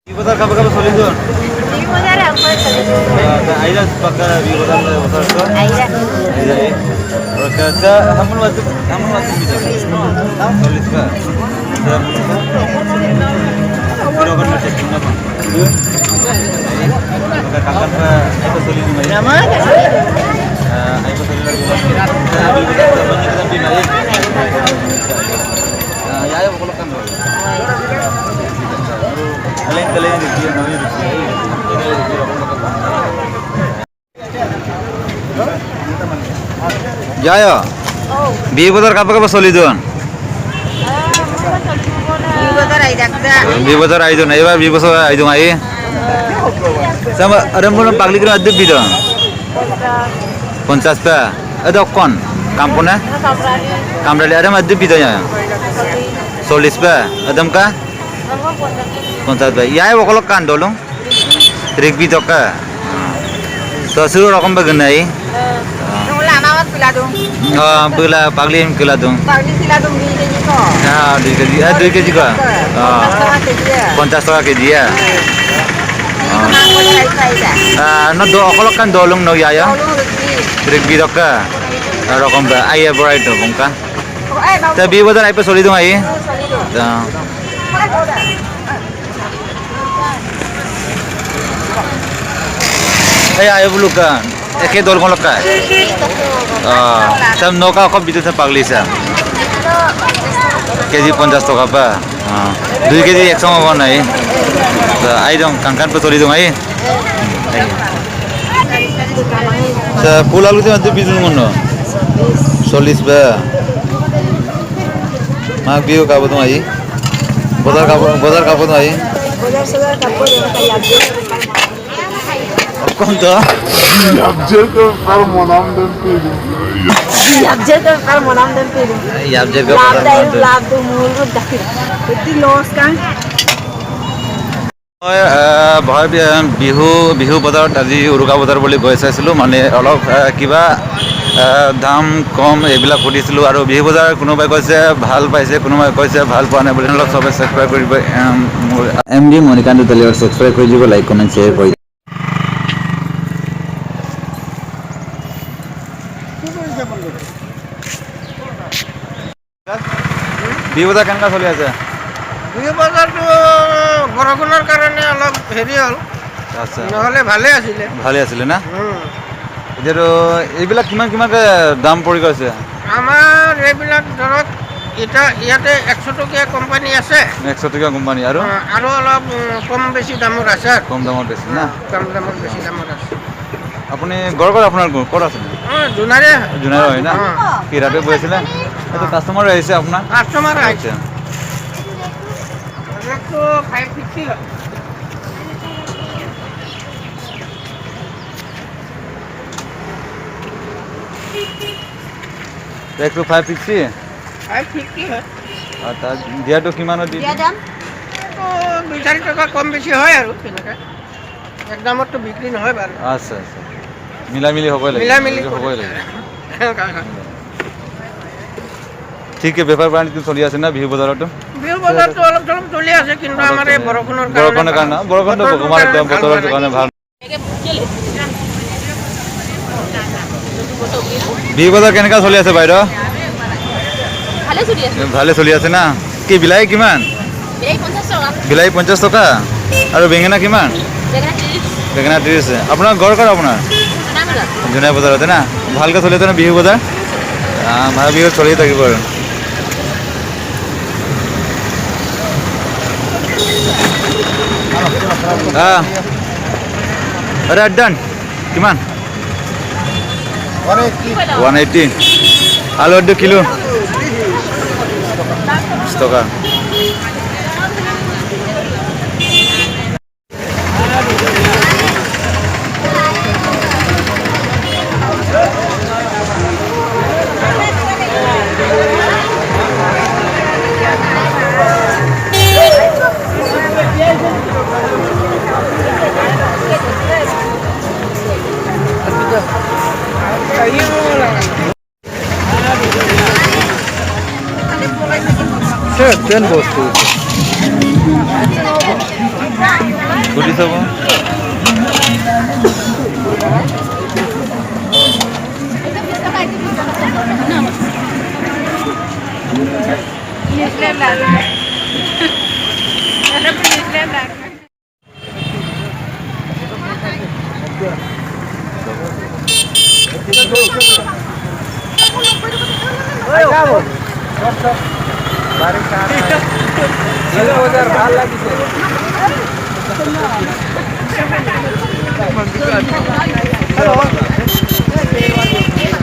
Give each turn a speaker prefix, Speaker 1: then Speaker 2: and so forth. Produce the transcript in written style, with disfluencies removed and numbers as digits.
Speaker 1: Bozar kapan solidon?
Speaker 2: Bozar apa solidon?
Speaker 1: Aida pakar bozar tu.
Speaker 2: Aida.
Speaker 1: Aida ni. Berkata hamun waktu bisa. Solis ka. Kira kan macam mana bang? Maka kapan pa Aida solidon mai?
Speaker 2: Nama?
Speaker 1: Aida solidon. Bozar banyak kita bina ya. Ya ya kalau kan. Kalian dia namanya Jaya. Bi bazar kapan solidon? Bi bazar aido na iba bi bazar aido ngai. Sama ada mulai pagli kira ada bida. 50 pa. Ada kon kampuna? Kamrali ada ada bida ya. 40 pa. Adam ka? 50 pa. Ya kalau kan dolong. Trik bida ka. Sasur rokam bagenai. Pula pagli kiladung.
Speaker 2: Pagli kiladung 2 kg ko.
Speaker 1: 2 kg ka. 50 taka kg ya. No do kalau kan dolong no ya. Trik bida ka. Rokam ba ayah bright dong ka. Tapi bazar ai pa solidung ai. Ayah bulukan. Eke dol kon lokka. Sam noka kok bitu sa paglisa. Keji 50 taka pa. 2 kg 100 ma nai. Ai dong kankan pa solidung ai. Sa pulalu tu ante bitu ngono. 40 ba. Mag biu ka botung ai. Bazar ka botung ai.
Speaker 2: Bazar ka botung ai.
Speaker 1: Konto?
Speaker 3: Yapacak kar monam den pedi.
Speaker 2: Yapacak kar monam den pedi.
Speaker 1: Yapacak
Speaker 2: Lab do mulu dakir. Iti loss kan?
Speaker 1: Bihu বজাৰত আজি উৰুকা বজাৰ বুলি গৈ চাইছিলোঁ মানে অলপ কিবা দাম কম এইবিলাক সুধিছিলোঁ আৰু বিহু বজাৰ কোনোবাই কৈছে ভাল পাইছে কোনোবাই কৈছে ভাল পোৱা নাই বুলি অলপ চবে ছাবস্ক্ৰাইব কৰিব মোৰ MD মণিকান্ত দলিয়াৰ ছাবস্ক্ৰাইব কৰি দিব লাইক কমেণ্ট শ্বেয়াৰ কৰি বিহু বজাৰ কেনেকুৱা চলি আছে
Speaker 4: বিহু বজাৰটো বৰষুণৰ কাৰণে অলপ হেৰি হ'ল
Speaker 1: আচ্ছা
Speaker 4: নহ'লে ভালে আছিলে
Speaker 1: না এতিয়াতো এইবিলাক কিমানকৈ দাম পৰি গৈছে
Speaker 4: আমাৰ এইবিলাক ধৰক এতিয়া ইয়াতে 100 টকীয়া কোম্পানী আছে
Speaker 1: 100 টকীয়া কোম্পানী আৰু
Speaker 4: অলপ কম বেছি দামৰ আছে
Speaker 1: কম দামত বেছি না
Speaker 4: কম দামত বেছি দামৰ আছে
Speaker 1: আপুনি গড় আপোনাৰ ক'ত আছে
Speaker 4: জোনাৰে
Speaker 1: হয় না কি ৰাতিপুৱা গৈ আছিলে এইটো কাষ্টমাৰ আহিছে আপোনাৰ
Speaker 4: কাষ্টমাৰ আহিছে এইটো 550 হয়
Speaker 1: একটু 550
Speaker 4: হয়
Speaker 1: আর তার দিয়াটো কিমানত দি
Speaker 2: দাম
Speaker 4: 2-4 টকা কম বেছি হয় আৰু তেনেকৈ একদমতো বিক্ৰী নহয় বাৰু
Speaker 1: আচ্ছা মিলামিলি হ'বই লাগে ঠিক আছে বেপাৰ বাণিজ্য চলি আছে না বিহু বজাৰতো
Speaker 4: বিহু বজাৰটো অলপ চলপ চলি আছে কিন্তু আমাৰ এই বৰষুণৰ
Speaker 1: কাৰণে বৰষুণটো ভগৱানৰ একদম বতৰৰ কাৰণে ভাল বিহু বজাৰ কেনেকুৱা চলি আছে বাইদেউ ভালে চলি আছে না কি বিলাহী কিমান বিলাহী 50 টকা আৰু বেঙেনা কিমান বেঙেনা 30 আপোনাৰ ঘৰ ক'ত আপোনাৰ জোনাই বজাৰতে না ভালকৈ চলি আছে না বিহু বজাৰ মাঘ বিহু চলি থাকিব আৰু আরে ডান কিমান 180 আলু 2 কিলো 20 টাকা
Speaker 4: Ten bos tu.
Speaker 1: সুধি চাব।
Speaker 4: Hello.